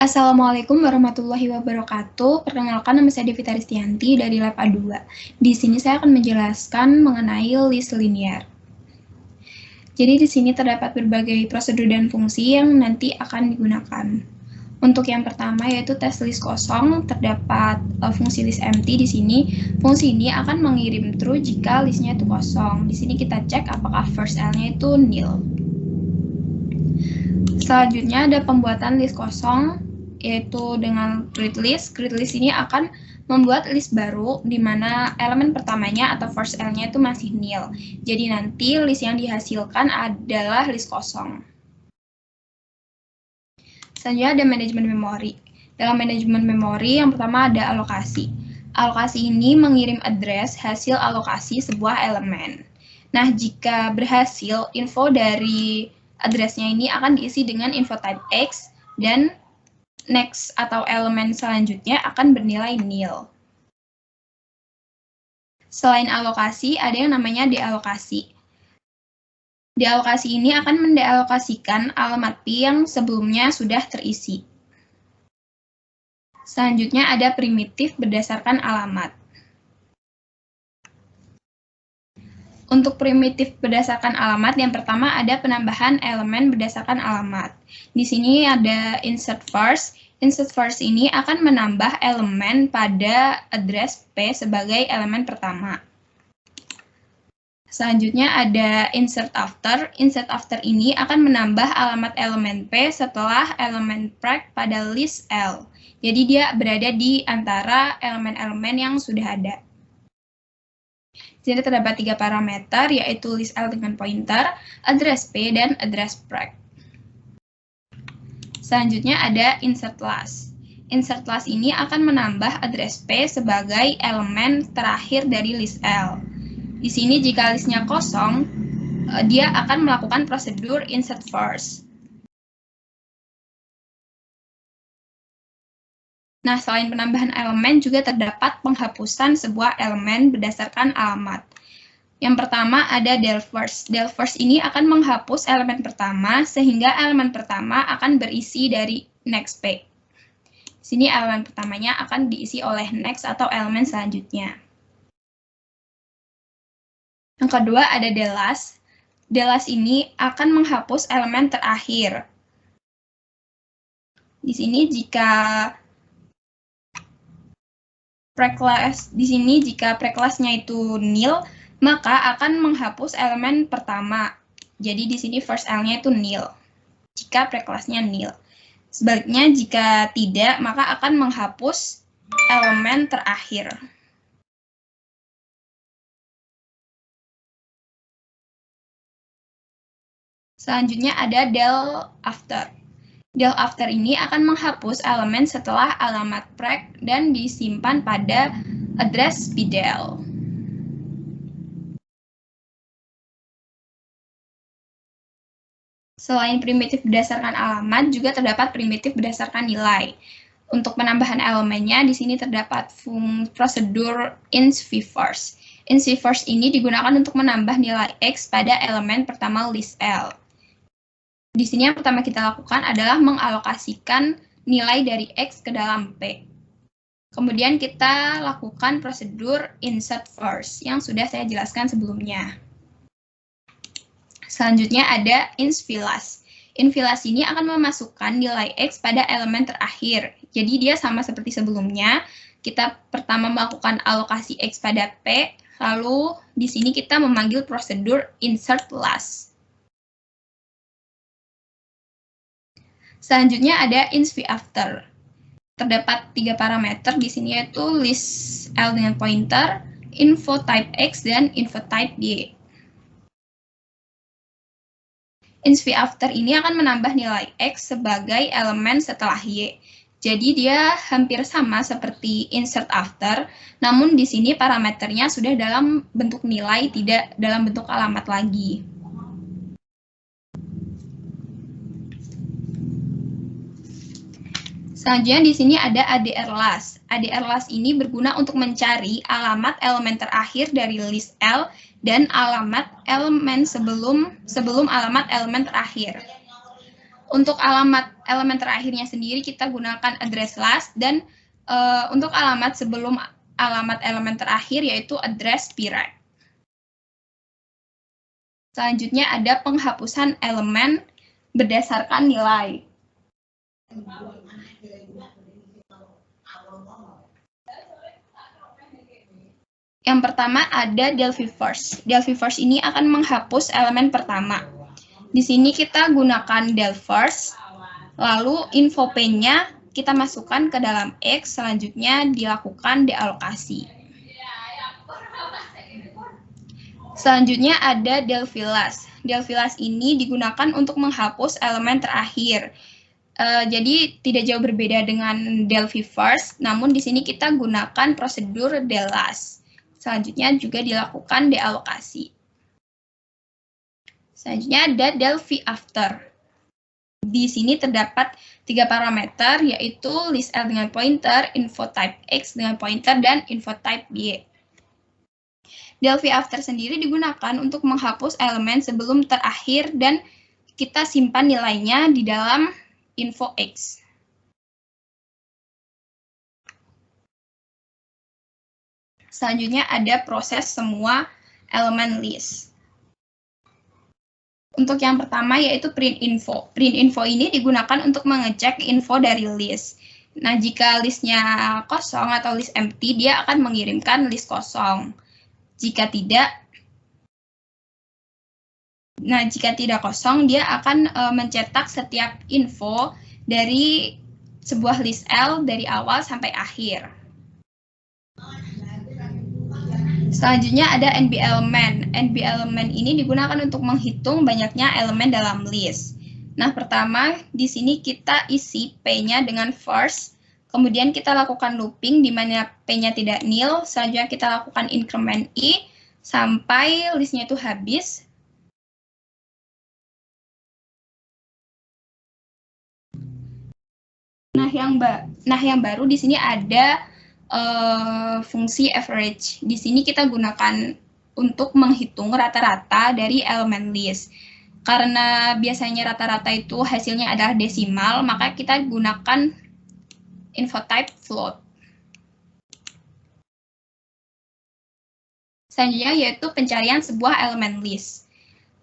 Assalamualaikum warahmatullahi wabarakatuh. Perkenalkan, nama saya Devita Ristianti dari Lab A2. Di sini saya akan menjelaskan mengenai list linear. Jadi di sini terdapat berbagai prosedur dan fungsi yang nanti akan digunakan. Untuk yang pertama yaitu tes list kosong, terdapat fungsi list empty di sini. Fungsi ini akan mengirim true jika listnya itu kosong. Di sini kita cek apakah first L-nya itu nil. Selanjutnya ada pembuatan list kosong, yaitu dengan create list. Create list ini akan membuat list baru di mana elemen pertamanya atau first L-nya itu masih nil. Jadi nanti list yang dihasilkan adalah list kosong. Selanjutnya ada manajemen memori. Dalam manajemen memori yang pertama ada alokasi. Alokasi ini mengirim address hasil alokasi sebuah elemen. Nah, jika berhasil, info dari addressnya ini akan diisi dengan info type X dan next atau elemen selanjutnya akan bernilai nil. Selain alokasi, ada yang namanya dealokasi. Dealokasi ini akan mendealokasikan alamat P yang sebelumnya sudah terisi. Selanjutnya ada primitif berdasarkan alamat. Untuk primitif berdasarkan alamat, yang pertama ada penambahan elemen berdasarkan alamat. Di sini ada insert first. Insert first ini akan menambah elemen pada address P sebagai elemen pertama. Selanjutnya ada insert after. Insert after ini akan menambah alamat elemen P setelah elemen preg pada list L. Jadi dia berada di antara elemen-elemen yang sudah ada. Di sini terdapat 3 parameter, yaitu list L dengan pointer, address P, dan address preg. Selanjutnya ada insert last. Insert last ini akan menambah address P sebagai elemen terakhir dari list L. Di sini jika listnya kosong, dia akan melakukan prosedur insert first. Nah, selain penambahan elemen, juga terdapat penghapusan sebuah elemen berdasarkan alamat. Yang pertama ada del first. Del first ini akan menghapus elemen pertama, sehingga elemen pertama akan berisi dari next P. Di sini elemen pertamanya akan diisi oleh next atau elemen selanjutnya. Yang kedua ada del last. Del last ini akan menghapus elemen terakhir. Di sini jika preclass-nya itu nil, maka akan menghapus elemen pertama. Jadi di sini first L-nya itu nil. Jika preclass-nya nil. Sebaliknya jika tidak, maka akan menghapus elemen terakhir. Selanjutnya ada del after. Del after ini akan menghapus elemen setelah alamat preg dan disimpan pada address pdel. Selain primitif berdasarkan alamat, juga terdapat primitif berdasarkan nilai. Untuk penambahan elemennya, di sini terdapat prosedur ins_v_first. Ins_v_first ini digunakan untuk menambah nilai X pada elemen pertama list L. Di sini yang pertama kita lakukan adalah mengalokasikan nilai dari X ke dalam P. Kemudian kita lakukan prosedur insert first yang sudah saya jelaskan sebelumnya. Selanjutnya ada ins_v_last. Ins_v_last ini akan memasukkan nilai X pada elemen terakhir. Jadi dia sama seperti sebelumnya. Kita pertama melakukan alokasi X pada P, lalu di sini kita memanggil prosedur insert last. Selanjutnya ada ins_v_after. Terdapat 3 parameter di sini yaitu list L dengan pointer, info type X, dan info type Y. Ins_v_after ini akan menambah nilai X sebagai elemen setelah Y. Jadi dia hampir sama seperti insert after, namun di sini parameternya sudah dalam bentuk nilai, tidak dalam bentuk alamat lagi. Selanjutnya di sini ada ADR last. ADR last ini berguna untuk mencari alamat elemen terakhir dari list L dan alamat elemen sebelum alamat elemen terakhir. Untuk alamat elemen terakhirnya sendiri kita gunakan address last, dan untuk alamat sebelum alamat elemen terakhir yaitu address pre. Selanjutnya ada penghapusan elemen berdasarkan nilai. Yang pertama ada Delphi Force. Delphi Force ini akan menghapus elemen pertama. Di sini kita gunakan del first, lalu info P-nya kita masukkan ke dalam X, selanjutnya dilakukan dealokasi. Selanjutnya ada Delphi last. Delphi last ini digunakan untuk menghapus elemen terakhir. Jadi tidak jauh berbeda dengan Delphi first, namun di sini kita gunakan prosedur del last. Selanjutnya juga dilakukan dealokasi. Selanjutnya ada Delphi after. Di sini terdapat 3 parameter, yaitu list L dengan pointer, info type X dengan pointer, dan info type Y. Delphi after sendiri digunakan untuk menghapus elemen sebelum terakhir dan kita simpan nilainya di dalam info X. Selanjutnya ada proses semua elemen list. Untuk yang pertama yaitu print info. Print info ini digunakan untuk mengecek info dari list. Nah, jika listnya kosong atau list empty, dia akan mengirimkan list kosong. Jika tidak kosong, dia akan mencetak setiap info dari sebuah list L dari awal sampai akhir. Selanjutnya ada NB element. NB element ini digunakan untuk menghitung banyaknya elemen dalam list. Nah, pertama di sini kita isi P-nya dengan first, kemudian kita lakukan looping di mana P-nya tidak nil, selanjutnya kita lakukan increment I sampai listnya itu habis. Nah, yang baru di sini ada fungsi average. Di sini kita gunakan untuk menghitung rata-rata dari elemen list. Karena biasanya rata-rata itu hasilnya adalah desimal, maka kita gunakan info type float. Selanjutnya yaitu pencarian sebuah elemen list.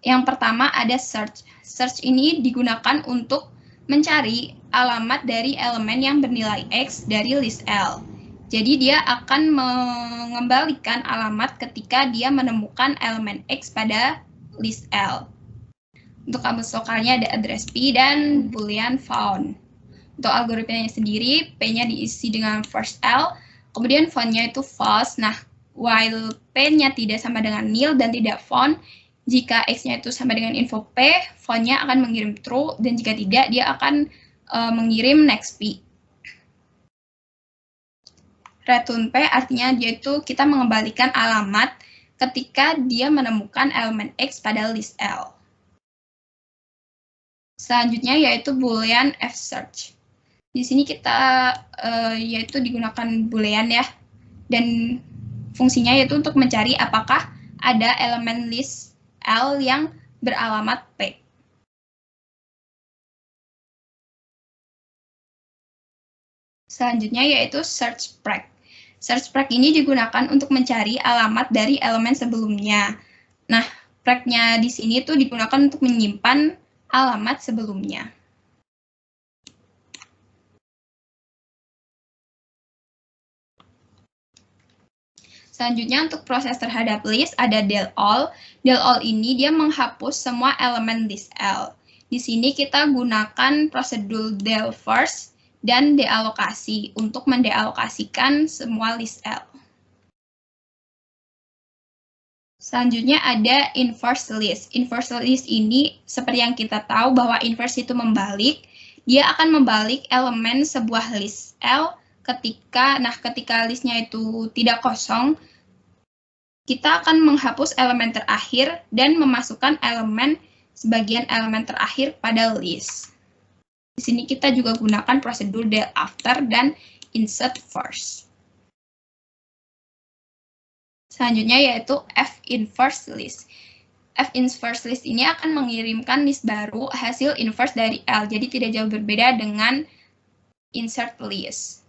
Yang pertama ada search. Search ini digunakan untuk mencari alamat dari elemen yang bernilai X dari list L. Jadi dia akan mengembalikan alamat ketika dia menemukan elemen X pada list L. Untuk kamus lokalnya ada address P dan boolean found. Untuk algoritmanya sendiri, P-nya diisi dengan first L, kemudian found-nya itu false. Nah, while P-nya tidak sama dengan nil dan tidak found, jika X-nya itu sama dengan info P, found-nya akan mengirim true, dan jika tidak, dia akan mengirim next P. Return P artinya yaitu kita mengembalikan alamat ketika dia menemukan elemen X pada list L. Selanjutnya yaitu boolean fsearch. Di sini kita yaitu digunakan boolean ya, dan fungsinya yaitu untuk mencari apakah ada elemen list L yang beralamat P. Selanjutnya yaitu search preg. Search preg ini digunakan untuk mencari alamat dari elemen sebelumnya. Nah, preg-nya di sini tuh digunakan untuk menyimpan alamat sebelumnya. Selanjutnya untuk proses terhadap list ada del all. Del all ini dia menghapus semua elemen list L. Di sini kita gunakan prosedur del first dan dealokasi untuk mendealokasikan semua list L. Selanjutnya ada inverse list. Inverse list ini seperti yang kita tahu bahwa inverse itu membalik. Dia akan membalik elemen sebuah list L ketika listnya itu tidak kosong, kita akan menghapus elemen terakhir dan memasukkan sebagian elemen terakhir pada list. Di sini kita juga gunakan prosedur del after dan insert first. Selanjutnya yaitu f inverse list. F inverse list ini akan mengirimkan list baru hasil inverse dari L. Jadi tidak jauh berbeda dengan insert list.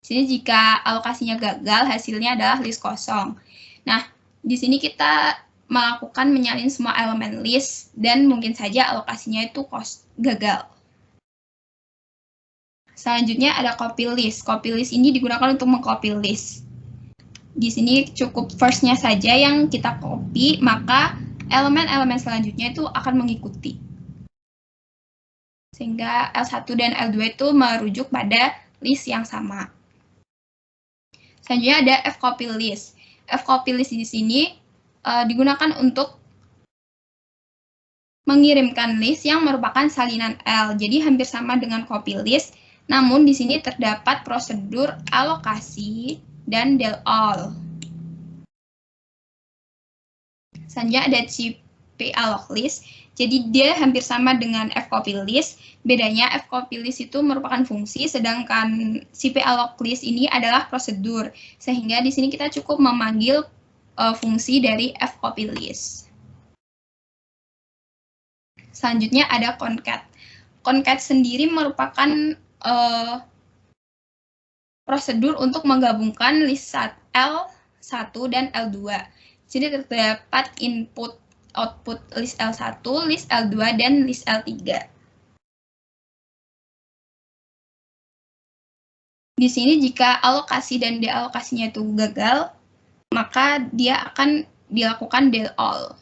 Di sini jika alokasinya gagal, hasilnya adalah list kosong. Nah, di sini kita melakukan menyalin semua elemen list dan mungkin saja alokasinya itu gagal. Selanjutnya ada copy list. Copy list ini digunakan untuk mengcopy list. Di sini cukup first-nya saja yang kita copy, maka elemen-elemen selanjutnya itu akan mengikuti. Sehingga L1 dan L2 itu merujuk pada list yang sama. Selanjutnya ada fcopy list. Fcopy list di sini digunakan untuk mengirimkan list yang merupakan salinan L. Jadi hampir sama dengan copy list, namun di sini terdapat prosedur alokasi dan del all. Selanjutnya ada cpalloc list. Jadi dia hampir sama dengan fcopy list. Bedanya fcopy list itu merupakan fungsi, sedangkan cpalloc list ini adalah prosedur. Sehingga di sini kita cukup memanggil fungsi dari fcopy list. Selanjutnya ada concat. Concat sendiri merupakan prosedur untuk menggabungkan list L1 dan L2. Jadi terdapat input, output list L1, list L2, dan list L3. Di sini jika alokasi dan dealokasinya itu gagal, maka dia akan dilakukan del all.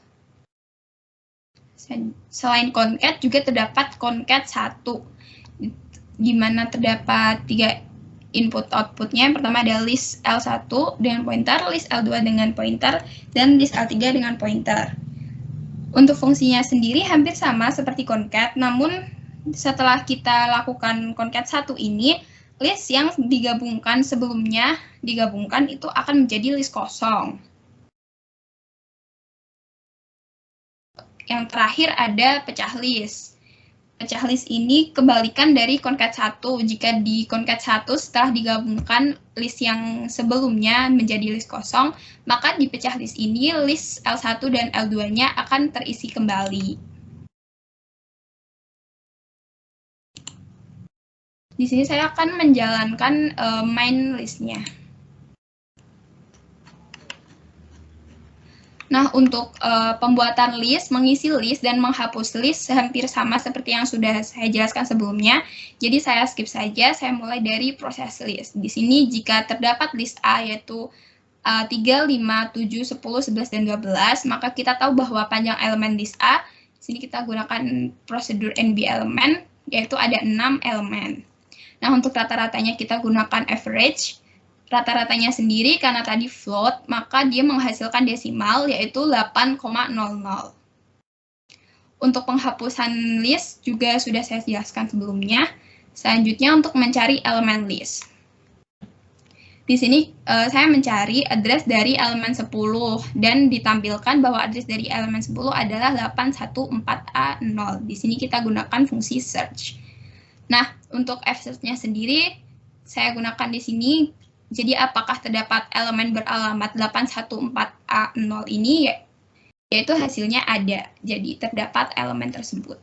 Selain concat juga terdapat concat 1, di mana terdapat 3 input outputnya. Yang pertama ada list L1 dengan pointer, list L2 dengan pointer, dan list L3 dengan pointer. Untuk fungsinya sendiri hampir sama seperti concat, namun setelah kita lakukan concat 1 ini, list yang digabungkan sebelumnya digabungkan itu akan menjadi list kosong. Yang terakhir ada pecah list. Pecah list ini kebalikan dari concat 1. Jika di concat 1 setelah digabungkan list yang sebelumnya menjadi list kosong, maka di pecah list ini list L1 dan L2-nya akan terisi kembali. Di sini saya akan menjalankan main list-nya. Nah, untuk pembuatan list, mengisi list, dan menghapus list hampir sama seperti yang sudah saya jelaskan sebelumnya. Jadi saya skip saja, saya mulai dari proses list. Di sini jika terdapat list A yaitu 3, 5, 7, 10, 11, dan 12, maka kita tahu bahwa panjang elemen list A, di sini kita gunakan prosedur NB elemen, yaitu ada 6 elemen. Nah, untuk rata-ratanya kita gunakan average. Rata-ratanya sendiri karena tadi float, maka dia menghasilkan desimal yaitu 8,00. Untuk penghapusan list juga sudah saya jelaskan sebelumnya. Selanjutnya untuk mencari elemen list. Di sini saya mencari address dari elemen 10 dan ditampilkan bahwa address dari elemen 10 adalah 814A0. Di sini kita gunakan fungsi search. Nah, untuk f-search-nya sendiri saya gunakan di sini. Jadi apakah terdapat elemen beralamat 814A0 ini, yaitu hasilnya ada. Jadi terdapat elemen tersebut.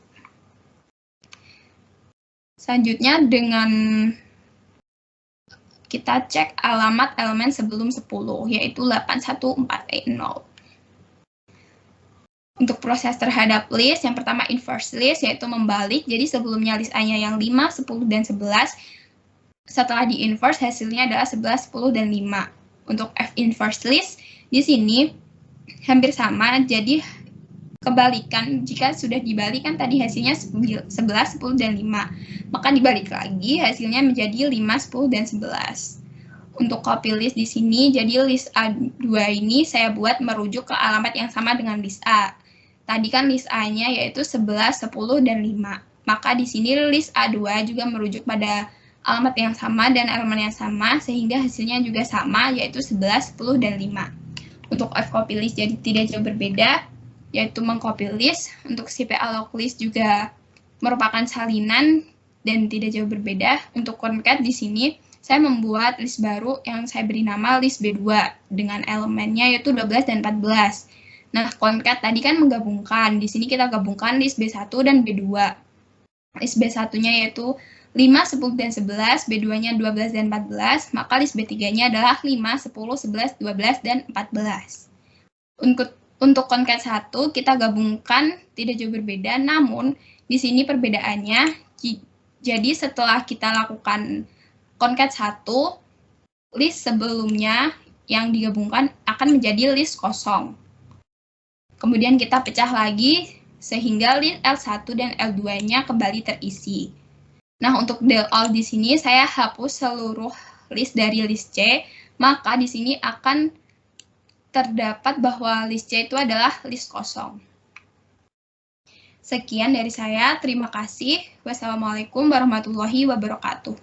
Selanjutnya dengan kita cek alamat elemen sebelum 10, yaitu 814A0. Untuk proses terhadap list, yang pertama inverse list, yaitu membalik. Jadi sebelumnya list A-nya yang 5, 10, dan 11. Setelah di inverse hasilnya adalah 11, 10, dan 5. Untuk F inverse list di sini hampir sama, jadi kebalikan. Jika sudah dibalik kan tadi hasilnya 11, 10, dan 5. Maka dibalik lagi hasilnya menjadi 5, 10, dan 11. Untuk copy list di sini, jadi list A2 ini saya buat merujuk ke alamat yang sama dengan list A. Tadi kan list A-nya yaitu 11, 10, dan 5. Maka di sini list A2 juga merujuk pada alamat yang sama dan elemen yang sama, sehingga hasilnya juga sama, yaitu 11, 10, dan 5. Untuk fcopy list jadi tidak jauh berbeda, yaitu mengcopy list. Untuk cpalloc list juga merupakan salinan dan tidak jauh berbeda. Untuk concat di sini, saya membuat list baru yang saya beri nama list B2 dengan elemennya yaitu 12 dan 14. Nah, concat tadi kan menggabungkan. Di sini kita gabungkan list B1 dan B2. List B1-nya yaitu 5, 10, dan 11, B2-nya 12 dan 14, maka list B3-nya adalah 5, 10, 11, 12, dan 14. Untuk concat 1, kita gabungkan tidak jauh berbeda, namun di sini perbedaannya, jadi setelah kita lakukan concat 1, list sebelumnya yang digabungkan akan menjadi list kosong. Kemudian kita pecah lagi, sehingga list L1 dan L2-nya kembali terisi. Nah, untuk del all di sini saya hapus seluruh list dari list C, maka di sini akan terdapat bahwa list C itu adalah list kosong. Sekian dari saya, terima kasih. Wassalamualaikum warahmatullahi wabarakatuh.